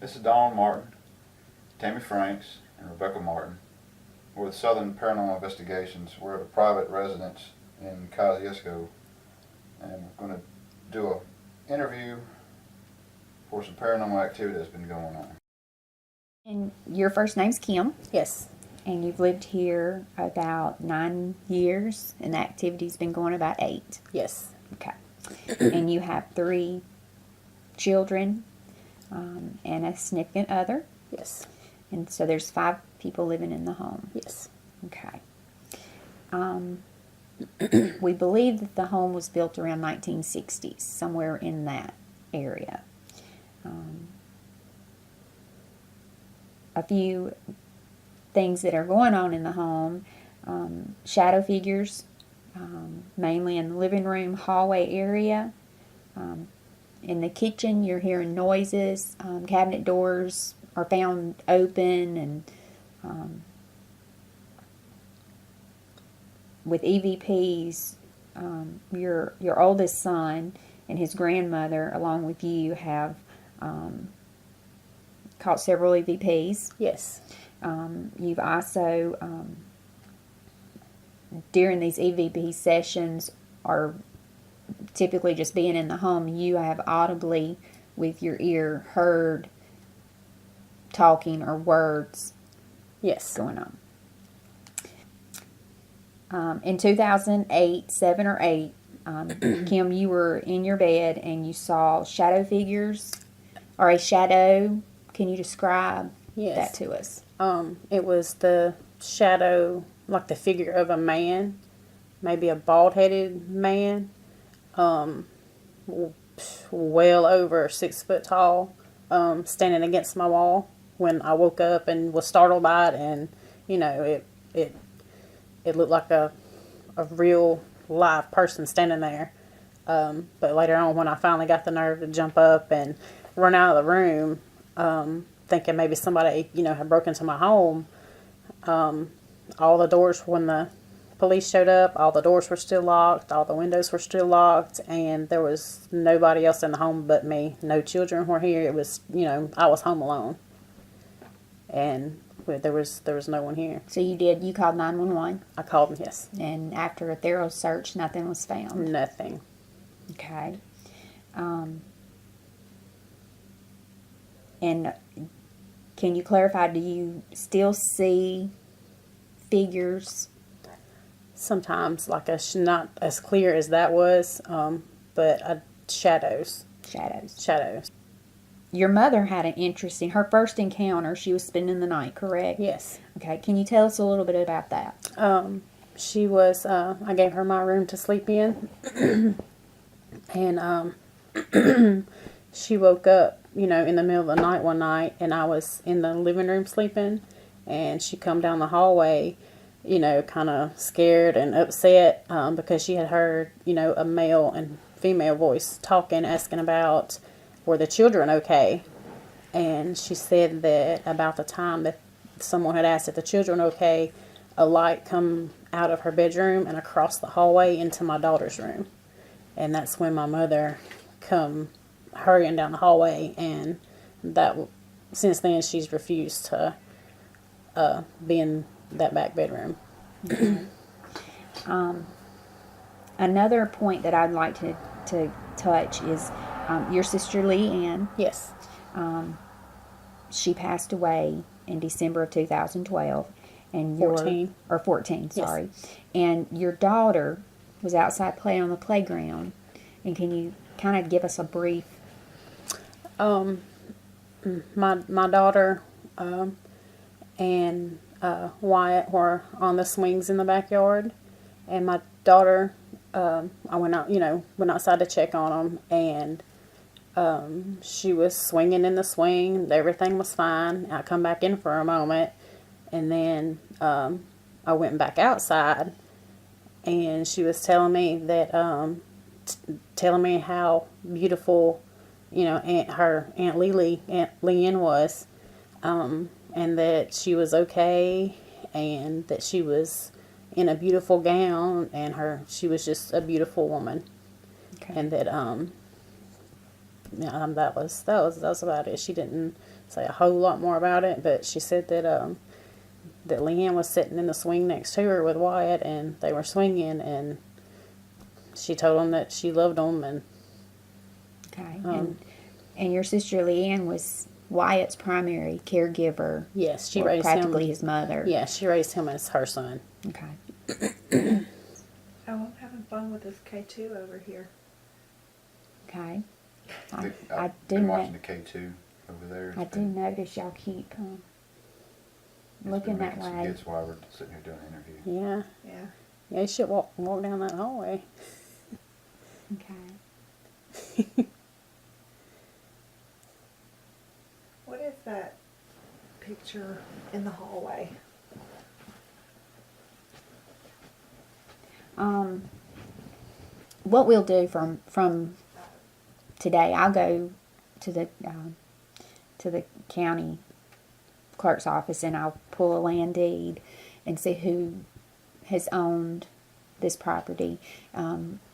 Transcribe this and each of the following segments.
This is Donald Martin, Tammy Franks, and Rebecca Martin. We're with Southern Paranormal Investigations. We're at a private residence in Kosciusko, and we're going to do an interview for some paranormal activity that's been going on. And your first name's Kim, Yes. and you've lived here about 9 years, and the activity's been going about 8. Yes. Okay. And you have 3 children and a significant other. Yes. And so there's 5 people living in the home. Yes. Okay. We believe that the home was built around 1960s, somewhere in that area. A few things that are going on in the home, shadow figures, mainly in the living room, hallway area. In the kitchen, you're hearing noises. Cabinet doors are found open, and with EVPs, your oldest son and his grandmother, along with you, have caught several EVPs. Yes. You've also, during these EVP sessions, are typically just being in the home, you have audibly, with your ear, heard talking or words Yes. going on. In 2008, 7 or 8, Kim, you were in your bed and you saw shadow figures or a shadow. Can you describe Yes. that to us? It was the shadow, like the figure of a man, maybe a bald-headed man, well over 6 foot tall, standing against my wall when I woke up and was startled by it, and it looked like a real live person standing there. But later on, when I finally got the nerve to jump up and run out of the room, thinking maybe somebody, had broken into my home, all the doors, when the police showed up, all the doors were still locked, all the windows were still locked, and there was nobody else in the home but me. No children were here. It was, I was home alone. And there was no one here. So you called 911, I called them, yes. and after a thorough search, nothing was found. Nothing. Okay. And can you clarify, do you still see figures? Sometimes, like not as clear as that was, but shadows. Shadows. Your mother had an interesting, her first encounter, she was spending the night, correct? Yes. Okay, can you tell us a little bit about that? She was, I gave her my room to sleep in, and she woke up, in the middle of the night one night, and I was in the living room sleeping, and she come down the hallway, kind of scared and upset, because she had heard, a male and female voice talking, asking about, were the children okay? And she said that about the time that someone had asked if the children were okay, a light come out of her bedroom and across the hallway into my daughter's room. And that's when my mother come hurrying down the hallway, and that since then she's refused to be in that back bedroom. Another point that I'd like to touch is your sister Leanne. Yes. She passed away in December of 2012. And 14. Or 14, sorry. Yes. And your daughter was outside playing on the playground. And can you kind of give us a brief? My daughter and Wyatt were on the swings in the backyard, and my daughter, I went outside to check on them, and she was swinging in the swing. Everything was fine. I come back in for a moment, and then I went back outside, and she was telling me that, telling me how beautiful, her Aunt Leanne was, and that she was okay, and that she was in a beautiful gown, and she was just a beautiful woman. Okay. And that That was about it. She didn't say a whole lot more about it, but she said that Leanne was sitting in the swing next to her with Wyatt, and they were swinging, and she told him that she loved him, and Okay. And your sister Leanne was Wyatt's primary caregiver. yes, she or raised practically him. his mother. Yeah, she raised him as her son. Okay. Oh, I'm having fun with this K2 over here. Okay. I I've do been know. watching the K2 over there. It's I do been- notice y'all keep it's been looking that making some way. hits while we're sitting here doing an interview. Yeah, Yeah. yeah, you should walk down that hallway. Okay. What is that picture in the hallway? What we'll do from today, I'll go to the county clerk's office and I'll pull a land deed and see who has owned this property.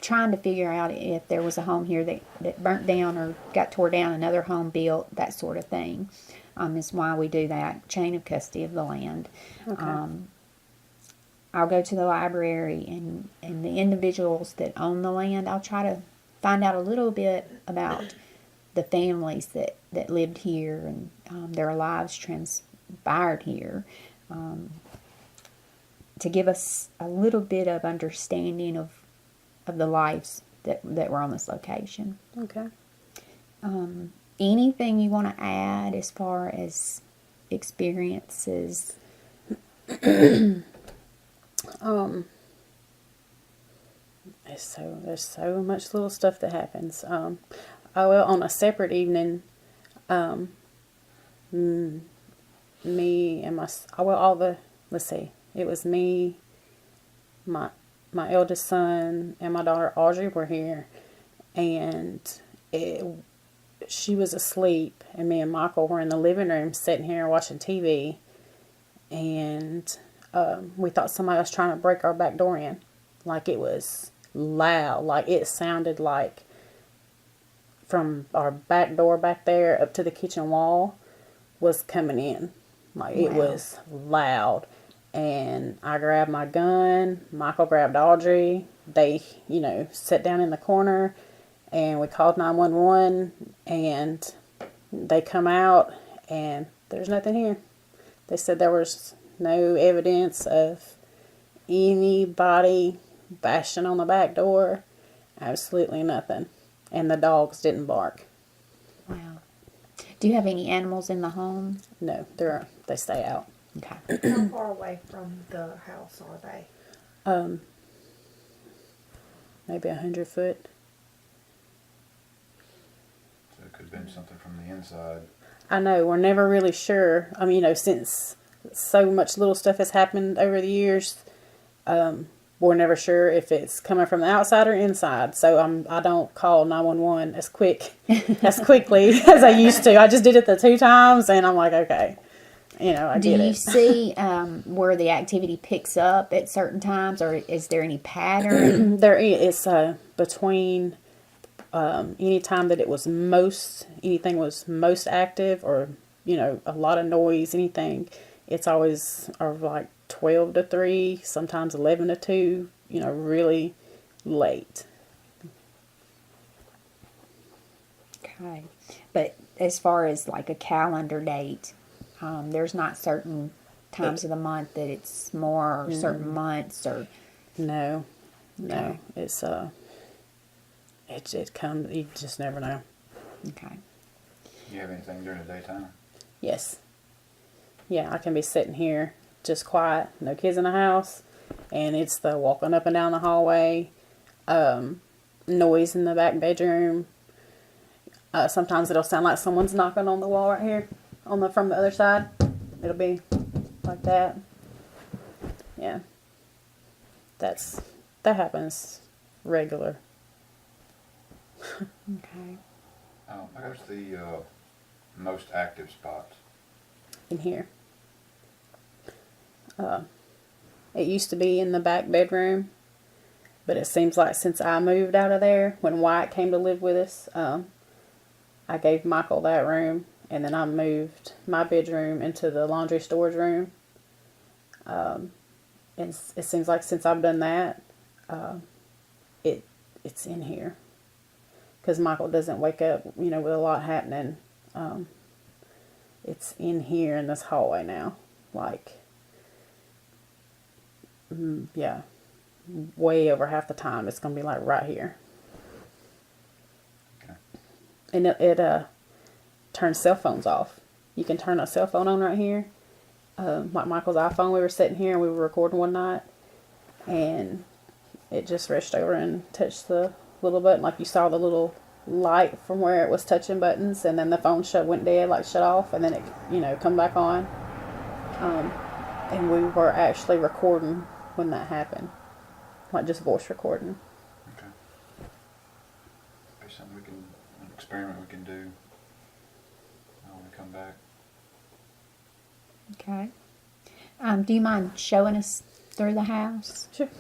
Trying to figure out if there was a home here that burnt down or got tore down, another home built, that sort of thing. Is why we do that chain of custody of the land. Okay. I'll go to the library and the individuals that own the land, I'll try to find out a little bit about the families that lived here and their lives transpired here, to give us a little bit of understanding of the lives that were on this location. Okay. Anything you want to add as far as experiences? There's so much little stuff that happens. Well, on a separate evening, me and let's see, it was me, my eldest son, and my daughter Audrey were here, and she was asleep, and me and Michael were in the living room sitting here watching TV, and we thought somebody was trying to break our back door in. Like, it was loud. Like, it sounded like from our back door back there up to the kitchen wall was coming in. Like, it Wow. was loud. And I grabbed my gun. Michael grabbed Audrey. They, sat down in the corner, and we called 911, and they come out, and there's nothing here. They said there was no evidence of anybody bashing on the back door. Absolutely nothing. And the dogs didn't bark. Wow. Do you have any animals in the home? No, they stay out. Okay. How far away from the house are they? Maybe 100 foot. So it could have been something from the inside. I know, we're never really sure. I mean, since so much little stuff has happened over the years, we're never sure if it's coming from the outside or inside. So I don't call 911 as quickly as I used to. I just did it the 2 times, and I'm like, okay, I Do get you it. see where the activity picks up at certain times, or is there any pattern? It's between any time that anything was most active, or a lot of noise, anything. It's always like 12 to 3, sometimes 11 to 2. Really late. Okay. But as far as like a calendar date, there's not certain times of the month that it's more, or certain months, or No. Okay. It's it comes. You just never know. okay. Do you have anything during the daytime? Yes. Yeah, I can be sitting here just quiet, no kids in the house, and it's the walking up and down the hallway, noise in the back bedroom. Sometimes it'll sound like someone's knocking on the wall right here, from the other side. It'll be like that. Yeah. That happens regular. Okay. Where's the most active spots? In here. It used to be in the back bedroom, but it seems like since I moved out of there, when Wyatt came to live with us, I gave Michael that room, and then I moved my bedroom into the laundry storage room. And it seems like since I've done that, it's in here. Because Michael doesn't wake up, with a lot happening. It's in here in this hallway now. Yeah, way over half the time it's going to be like right here. Okay. And it turns cell phones off. You can turn a cell phone on right here. Like Michael's iPhone, we were sitting here and we were recording one night, and it just reached over and touched the little button. Like you saw the little light from where it was touching buttons, and then the phone went dead, like shut off, and then it come back on. And we were actually recording when that happened, like just voice recording. Okay. Maybe something an experiment we can do when we come back. Okay. Do you mind showing us through the house? Sure. It's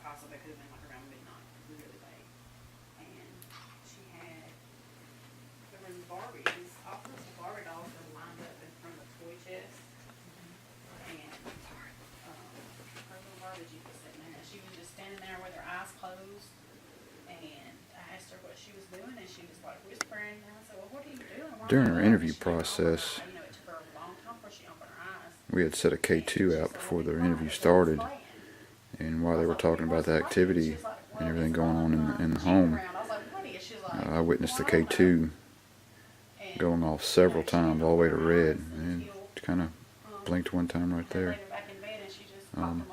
possible it could have been like around midnight, really late. And she had, there was Barbies, all sorts of Barbie dolls were lined up in front of the toy chest. And, her little Barbie Jeep was sitting there, and she was just standing there with her eyes closed. And I asked her what she was doing, and she was like whispering, and I said, well, what are you doing? During our interview process, It took her a long time before she opened her eyes. we had set a K2 out before the interview started, and while they were talking about the activity and everything going on in the home, I witnessed the K2 going off several times all the way to red, and kind of blinked one time right there. I'm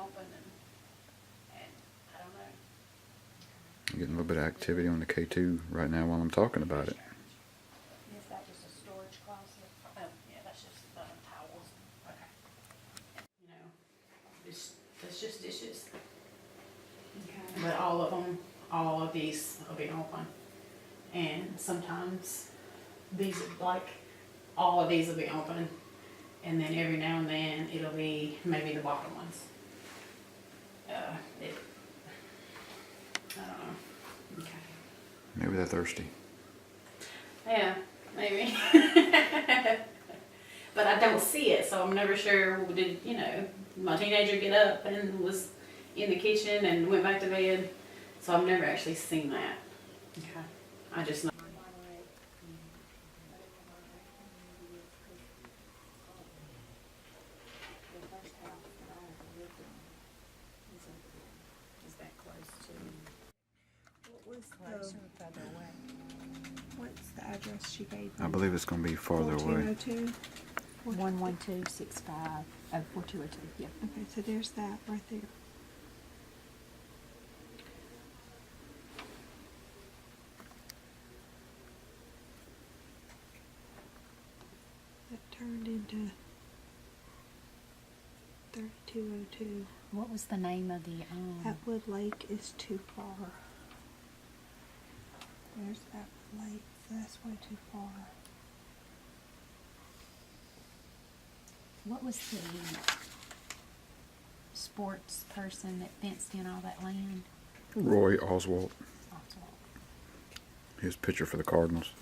getting a little bit of activity on the K2 right now while I'm talking about it. Is that just a storage closet? Oh, yeah, that's just towels. Okay. It's just dishes. Okay. But all of these will be open. And sometimes all of these will be open. And then every now and then it'll be maybe the bottom ones. I don't know. Okay. Maybe they're thirsty. Yeah, maybe. But I don't see it, so I'm never sure. Did my teenager get up and was in the kitchen and went back to bed? So I've never actually seen that. Okay. I just know. What's the address she gave I me? believe it's going to be farther away. 1402? 11265. 4202. Yeah. Okay, so there's that right there. That turned into 3202. What was the name of the Atwood Lake is too far. There's Atwood Lake, so that's way too far. what was the sports person that fenced in all that land? Roy Oswald. Oswald. His pitcher for the Cardinals.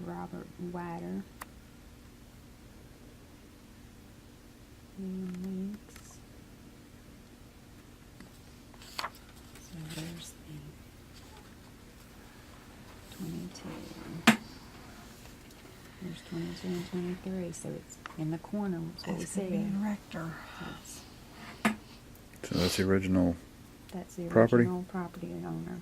Robert Wider. Weeks. So there's the 22. There's 22 and 23, so it's in the corner, that's what we That's gonna be said. in Rector. That's, So that's the original that's the Property? original property owner.